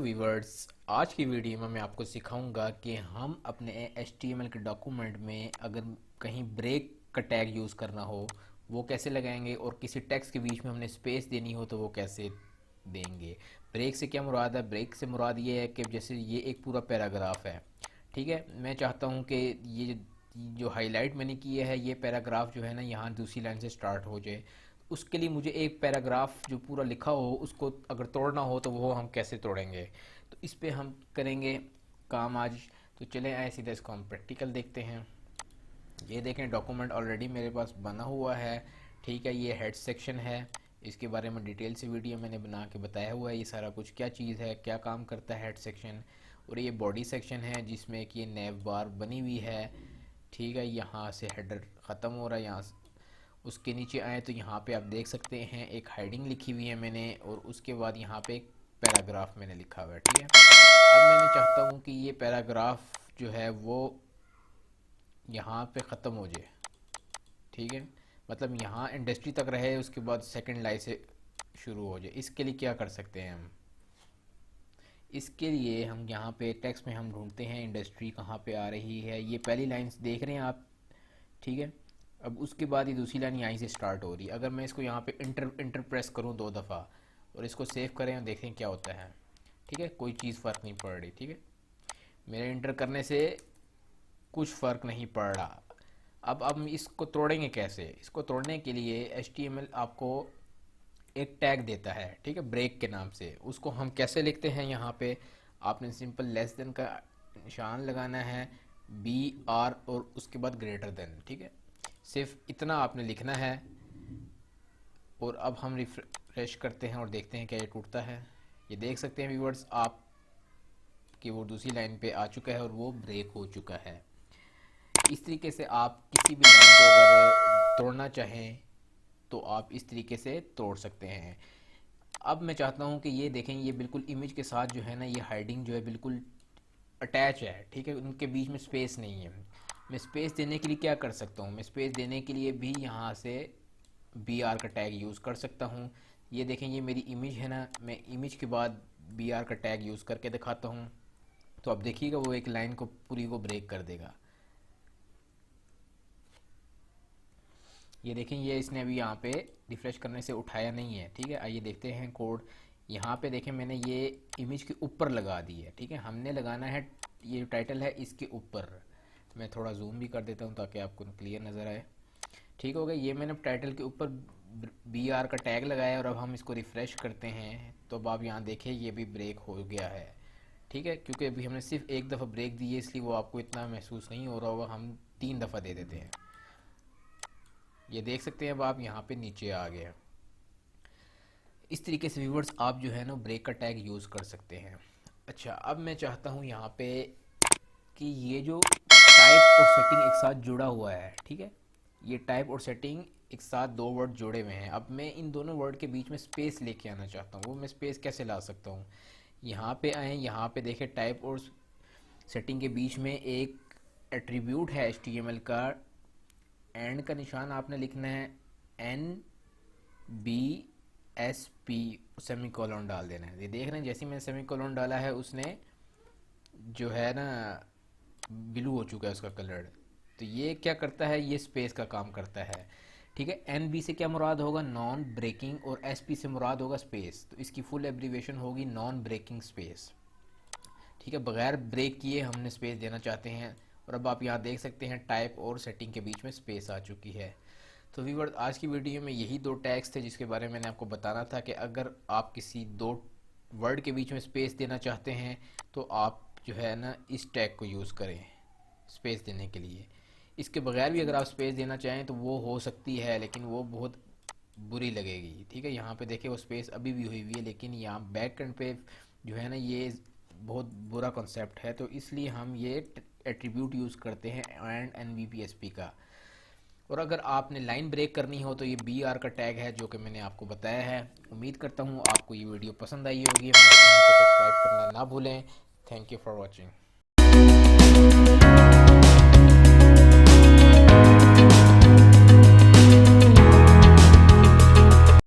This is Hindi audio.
व्यूवर्स, आज की वीडियो में मैं आपको सिखाऊंगा कि हम अपने HTML के डॉक्यूमेंट में अगर कहीं ब्रेक का टैग यूज़ करना हो वो कैसे लगाएंगे, और किसी टेक्स्ट के बीच में हमने स्पेस देनी हो तो वो कैसे देंगे। ब्रेक से क्या मुराद है? ब्रेक से मुराद ये है कि जैसे ये एक पूरा पैराग्राफ है, ठीक है। मैं चाहता हूँ कि ये जो हाईलाइट मैंने किया है ये पैराग्राफ जो है ना यहाँ दूसरी लाइन से स्टार्ट हो जाए। उसके लिए मुझे एक पैराग्राफ जो पूरा लिखा हो उसको अगर तोड़ना हो तो वो हम कैसे तोड़ेंगे, तो इस पे हम करेंगे काम आज। तो चलें आए सीधे इसको हम प्रैक्टिकल देखते हैं। ये देखें, डॉक्यूमेंट ऑलरेडी मेरे पास बना हुआ है, ठीक है। ये हेड सेक्शन है, इसके बारे में डिटेल से वीडियो मैंने बना के बताया हुआ है ये सारा कुछ क्या चीज़ है, क्या काम करता है हेड सेक्शन। और ये बॉडी सेक्शन है जिसमें कि ये नेव बार बनी हुई है, ठीक है। यहाँ से हेडर ख़त्म हो रहा है, यहाँ उसके नीचे आए तो यहाँ पे आप देख सकते हैं एक हेडिंग लिखी हुई है मैंने, और उसके बाद यहाँ पे एक पैराग्राफ मैंने लिखा हुआ है, ठीक है। अब मैंने चाहता हूँ कि ये पैराग्राफ जो है वो यहाँ पे ख़त्म हो जाए, ठीक है। मतलब यहाँ इंडस्ट्री तक रहे, उसके बाद सेकंड लाइन से शुरू हो जाए। इसके लिए क्या कर सकते हैं हम? इसके लिए हम यहाँ पे टेक्स्ट में हम ढूंढते हैं इंडस्ट्री कहाँ पे आ रही है। ये पहली लाइन देख रहे हैं आप, ठीक है। अब उसके बाद ये दूसरी लाइन यहीं से स्टार्ट हो रही है। अगर मैं इसको यहाँ पे इंटर प्रेस करूँ 2 दफ़ा और इसको सेव करें और देखें क्या होता है, ठीक है। कोई चीज़ फ़र्क नहीं पड़ रही, ठीक है। मेरे इंटर करने से कुछ फ़र्क नहीं पड़ रहा। अब हम इसको तोड़ेंगे कैसे? इसको तोड़ने के लिए HTML आपको एक टैग देता है, ठीक है, ब्रेक के नाम से। उसको हम कैसे लिखते हैं? यहाँ पे आपने सिंपल लेस देन का निशान लगाना है, BR और उसके बाद ग्रेटर देन, ठीक है। सिर्फ इतना आपने लिखना है। और अब हम रिफ्रेश करते हैं और देखते हैं क्या ये टूटता है। ये देख सकते हैं व्यूअर्स आप कि वो दूसरी लाइन पे आ चुका है और वो ब्रेक हो चुका है। इस तरीके से आप किसी भी लाइन को अगर तोड़ना चाहें तो आप इस तरीके से तोड़ सकते हैं। अब मैं चाहता हूँ कि ये देखें, ये बिल्कुल इमेज के साथ जो है ना ये हाइडिंग जो है बिल्कुल अटैच है, ठीक है। उनके बीच में स्पेस नहीं है। मैं स्पेस देने के लिए क्या कर सकता हूँ? मैं स्पेस देने के लिए भी यहाँ से BR का टैग यूज़ कर सकता हूँ। ये देखें, ये मेरी इमेज है ना, मैं इमेज के बाद BR का टैग यूज़ करके दिखाता हूँ तो अब देखिएगा वो एक लाइन को पूरी को ब्रेक कर देगा। ये देखें, ये इसने अभी यहाँ पे रिफ्रेश करने से उठाया नहीं है, ठीक है। आइए देखते हैं कोड। यहाँ पे देखें मैंने ये इमेज के ऊपर लगा दी है, ठीक है। हमने लगाना है ये टाइटल है इसके ऊपर। मैं थोड़ा जूम भी कर देता हूँ ताकि आपको क्लियर नज़र आए। ठीक हो गया, ये मैंने टाइटल के ऊपर BR का टैग लगाया और अब हम इसको रिफ़्रेश करते हैं तो अब आप यहाँ देखें ये भी ब्रेक हो गया है, ठीक है। क्योंकि अभी हमने सिर्फ एक दफ़ा ब्रेक दी है इसलिए वो आपको इतना महसूस नहीं हो रहा होगा। हम 3 दफ़ा दे देते हैं। ये देख सकते हैं अब आप यहाँ पे नीचे आ गए। इस तरीके से व्यूवर्स आप जो है ना ब्रेक का टैग यूज़ कर सकते हैं। अच्छा, अब मैं चाहता हूँ यहाँ पे कि ये जो टाइप और सेटिंग एक साथ जुड़ा हुआ है, ठीक है। ये टाइप और सेटिंग एक साथ 2 वर्ड जुड़े हुए हैं। अब मैं इन दोनों वर्ड के बीच में स्पेस लेके आना चाहता हूँ। वो मैं स्पेस कैसे ला सकता हूँ? यहाँ पे आए, यहाँ पे देखें टाइप और सेटिंग के बीच में एक एट्रीब्यूट है HTML का, एंड का निशान आपने लिखना है NBSP, सेमी कॉलन डाल देना है। ये देख रहे हैं जैसे मैंने सेमी कॉलन डाला है उसने जो है ना ब्लू हो चुका है उसका कलर। तो ये क्या करता है? ये स्पेस का काम करता है, ठीक है। NB से क्या मुराद होगा? नॉन ब्रेकिंग, और SP से मुराद होगा स्पेस। तो इसकी फुल एब्रीवेशन होगी नॉन ब्रेकिंग स्पेस, ठीक है। बगैर ब्रेक किए हमने स्पेस देना चाहते हैं। और अब आप यहाँ देख सकते हैं टाइप और सेटिंग के बीच में स्पेस आ चुकी है। तो व्यूअर आज की वीडियो में यही 2 टैग्स थे जिसके बारे में मैंने आपको बताना था कि अगर आप किसी 2 वर्ड के बीच में स्पेस देना चाहते हैं तो आप जो है ना इस टैग को यूज़ करें स्पेस देने के लिए। इसके बगैर भी अगर आप स्पेस देना चाहें तो वो हो सकती है, लेकिन वो बहुत बुरी लगेगी, ठीक है। यहाँ पे देखिए वो स्पेस अभी भी हुई हुई है, लेकिन यहाँ बैक एंड पे जो है ना ये बहुत बुरा कॉन्सेप्ट है। तो इसलिए हम ये एट्रीब्यूट यूज़ करते हैं एंड NVPSP का। और अगर आपने लाइन ब्रेक करनी हो तो ये BR का टैग है जो कि मैंने आपको बताया है। उम्मीद करता हूँ आपको ये वीडियो पसंद आई होगी। हमारे चैनल को सब्सक्राइब करना ना भूलें। Thank you for watching.